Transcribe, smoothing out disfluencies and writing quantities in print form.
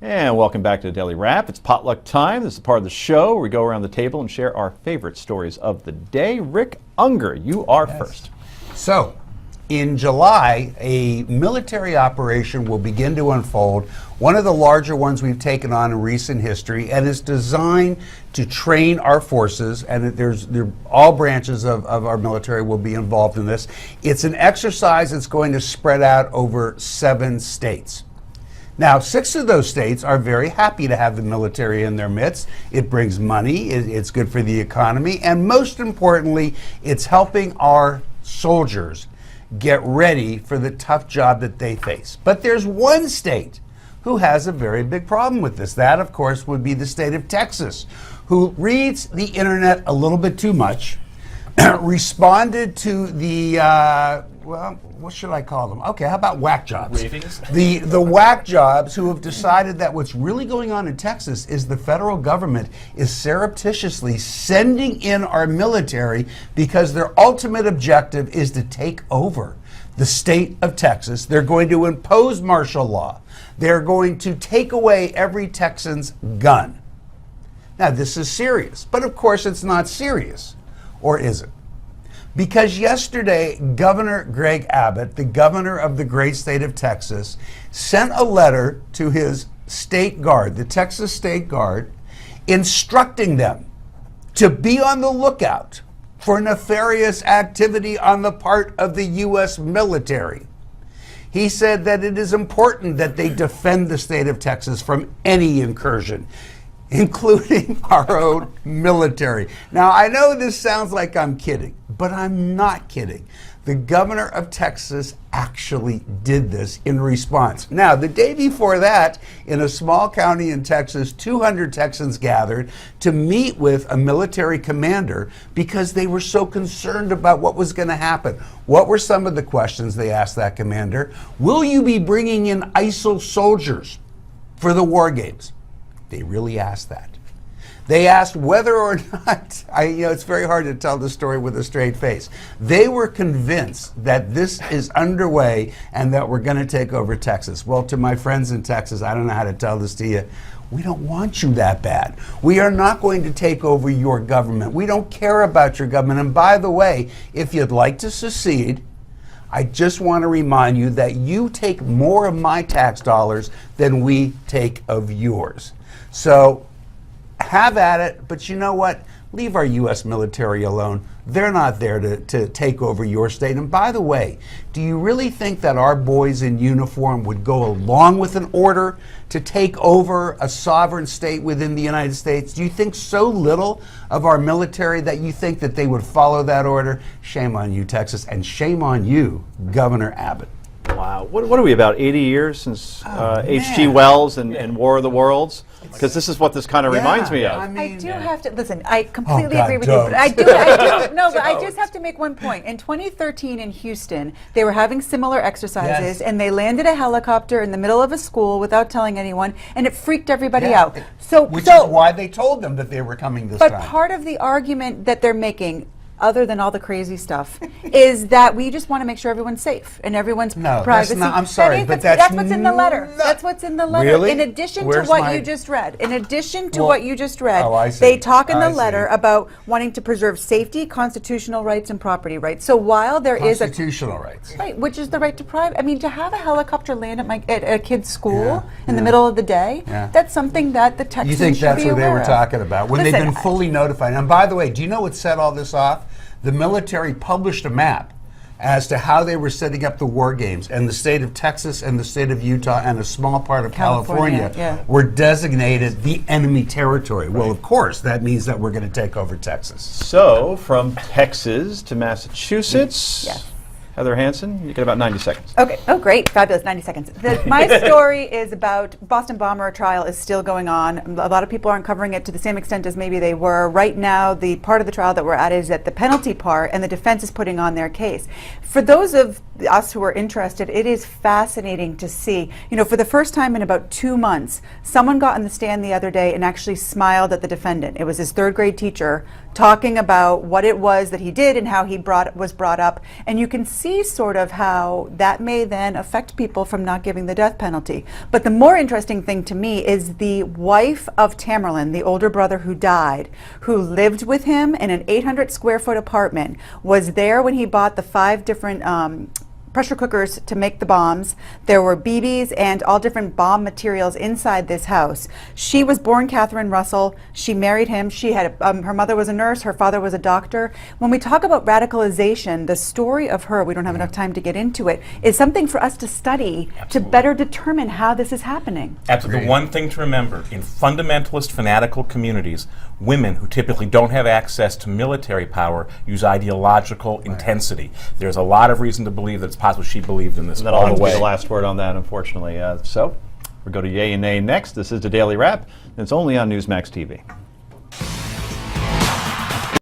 And welcome back to the Daily Wrap. It's potluck time. This is part of the show where we go around the table and share our favorite stories of the day. Rick Unger, you are first. So, in July, a military operation will begin to unfold, one of the larger ones we've taken on in recent history, and is designed to train our forces, and all branches of our military will be involved in this. It's an exercise that's going to spread out over 7 states. Now, 6 of those states are very happy to have the military in their midst. It brings money, it's good for the economy, and most importantly, it's helping our soldiers get ready for the tough job that they face. But there's one state who has a very big problem with this. That, of course, would be the state of Texas, who reads the internet a little bit too much, responded to the, well, what should I call them? Okay, how about whack jobs? Ravings? The whack jobs who have decided that what's really going on in Texas is the federal government is surreptitiously sending in our military because their ultimate objective is to take over the state of Texas. They're going to impose martial law. They're going to take away every Texan's gun. Now, this is serious, but of course it's not serious. Or is it? Because yesterday, Governor Greg Abbott, the governor of the great state of Texas, sent a letter to his state guard, the Texas State Guard, instructing them to be on the lookout for nefarious activity on the part of the U.S. military. He said that it is important that they defend the state of Texas from any incursion, including our own military. Now, I know this sounds like I'm kidding, but I'm not kidding. The governor of Texas actually did this in response. Now, the day before that, in a small county in Texas, 200 Texans gathered to meet with a military commander because they were so concerned about what was going to happen. What were some of the questions they asked that commander? Will you be bringing in ISIL soldiers for the war games? They really asked that. They asked whether or not, it's very hard to tell the story with a straight face. They were convinced that this is underway and that we're going to take over Texas. Well, to my friends in Texas, I don't know how to tell this to you. We don't want you that bad. We are not going to take over your government. We don't care about your government. And by the way, if you'd like to secede, I just want to remind you that you take more of my tax dollars than we take of yours. So have at it, but you know what? Leave our U.S. military alone. They're not there to take over your state. And by the way, do you really think that our boys in uniform would go along with an order to take over a sovereign state within the United States? Do you think so little of our military that you think that they would follow that order? Shame on you, Texas, and shame on you, Governor Abbott. Wow. What are we, about 80 years since H.G. Wells and War of the Worlds? Because this is what this kind of reminds me of. I do have to, listen, I completely agree with you, but I just have to make one point. In 2013 in Houston, they were having similar exercises, and they landed a helicopter in the middle of a school without telling anyone, and it freaked everybody out. Which is why they told them that they were coming this time. But part of the argument that they're making, other than all the crazy stuff, is that we just want to make sure everyone's safe and everyone's privacy. I'm sorry, but that's what's in the letter. That's what's in the letter. Really? In addition to what you just read. In addition to what you just read, they talk in the letter about wanting to preserve safety, constitutional rights, and property rights. So while there is constitutional rights, right, which is the right to private. I mean, to have a helicopter land at a kid's school in the middle of the day, that's something that the Texans should be aware of. You think that's what they were talking about when they've been fully notified? And by the way, do you know what set all this off? The military published a map as to how they were setting up the war games, and the state of Texas and the state of Utah and a small part of California were designated the enemy territory. Right. Well, of course, that means that we're going to take over Texas. So, from Texas to Massachusetts. Yes. Heather Hansen, you get about 90 seconds. Okay. Oh, great. Fabulous. 90 seconds. My story is about Boston bomber trial is still going on. A lot of people aren't covering it to the same extent as maybe they were. Right now, the part of the trial that we're at is at the penalty part, and the defense is putting on their case. For those of us who are interested, it is fascinating to see, for the first time in about 2 months, someone got on the stand the other day and actually smiled at the defendant. It was his third grade teacher talking about what it was that he did and how he was brought up. And you can see sort of how that may then affect people from not giving the death penalty. But the more interesting thing to me is the wife of Tamerlan, the older brother who died, who lived with him in an 800 square foot apartment, was there when he bought the 5 different pressure cookers to make the bombs. There were BBs and all different bomb materials inside this house. She was born Catherine Russell. She married him. She had her mother was a nurse. Her father was a doctor. When we talk about radicalization, the story of her, we don't have enough time to get into it, is something for us to study to better determine how this is happening. Absolutely. The one thing to remember, in fundamentalist fanatical communities, women who typically don't have access to military power use ideological intensity. There's a lot of reason to believe that it's possible she believed in this And that'll all have the to be way. the last word on that, unfortunately. So we'll go to Yay and Nay next. This is the Daily Wrap, and it's only on Newsmax TV.